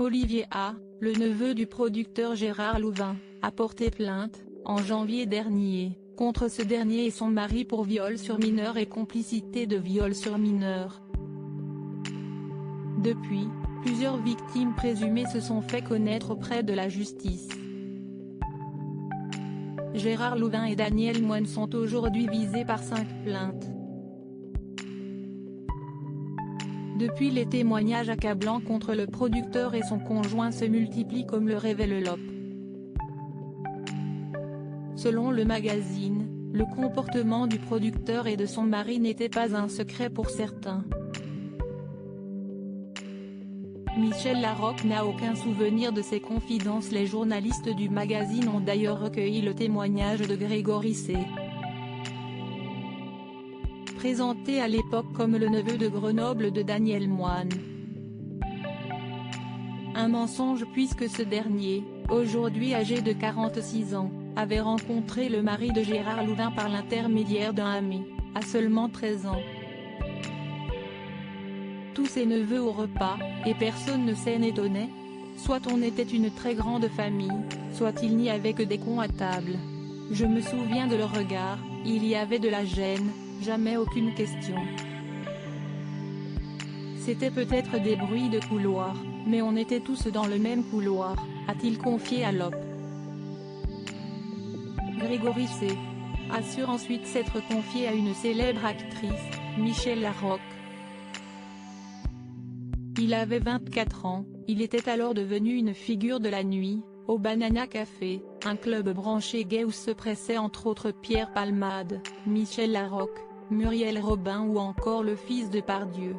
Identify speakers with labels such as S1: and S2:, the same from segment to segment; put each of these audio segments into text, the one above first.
S1: Olivier A., le neveu du producteur Gérard Louvain, a porté plainte, en janvier dernier, contre ce dernier et son mari pour viol sur mineur et complicité de viol sur mineur. Depuis, plusieurs victimes présumées se sont fait connaître auprès de la justice. Gérard Louvain et Daniel Moine sont aujourd'hui visés par 5 plaintes. Depuis, les témoignages accablants contre le producteur et son conjoint se multiplient comme le révèle l'OP. Selon le magazine, le comportement du producteur et de son mari n'était pas un secret pour certains. Michel Larocque n'a aucun souvenir de ces confidences. Les journalistes du magazine ont d'ailleurs recueilli le témoignage de Grégory C., présenté à l'époque comme le neveu de Grenoble de Daniel Moine. Un mensonge puisque ce dernier, aujourd'hui âgé de 46 ans, avait rencontré le mari de Gérard Louvain par l'intermédiaire d'un ami, à seulement 13 ans. Tous ses neveux au repas, et personne ne s'en étonnait. Soit on était une très grande famille, soit il n'y avait que des cons à table. Je me souviens de leur regard, il y avait de la gêne, jamais aucune question. C'était peut-être des bruits de couloir, mais on était tous dans le même couloir, a-t-il confié à l'OP. Grégory C. assure ensuite s'être confié à une célèbre actrice, Michel Larocque. Il avait 24 ans, il était alors devenu une figure de la nuit, au Banana Café, un club branché gay où se pressaient entre autres Pierre Palmade, Michel Larocque, Muriel Robin ou encore le fils de Pardieu.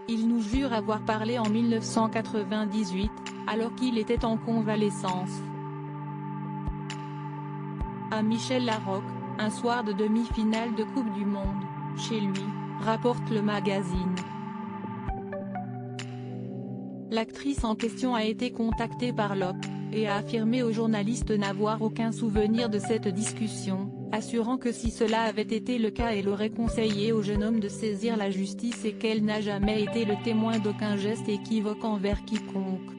S1: Il nous jure avoir parlé en 1998, alors qu'il était en convalescence. À Michel Larocque, un soir de demi-finale de Coupe du Monde, chez lui, rapporte le magazine. L'actrice en question a été contactée par l'OP, et a affirmé aux journalistes n'avoir aucun souvenir de cette discussion, assurant que si cela avait été le cas elle aurait conseillé au jeune homme de saisir la justice et qu'elle n'a jamais été le témoin d'aucun geste équivoque envers quiconque.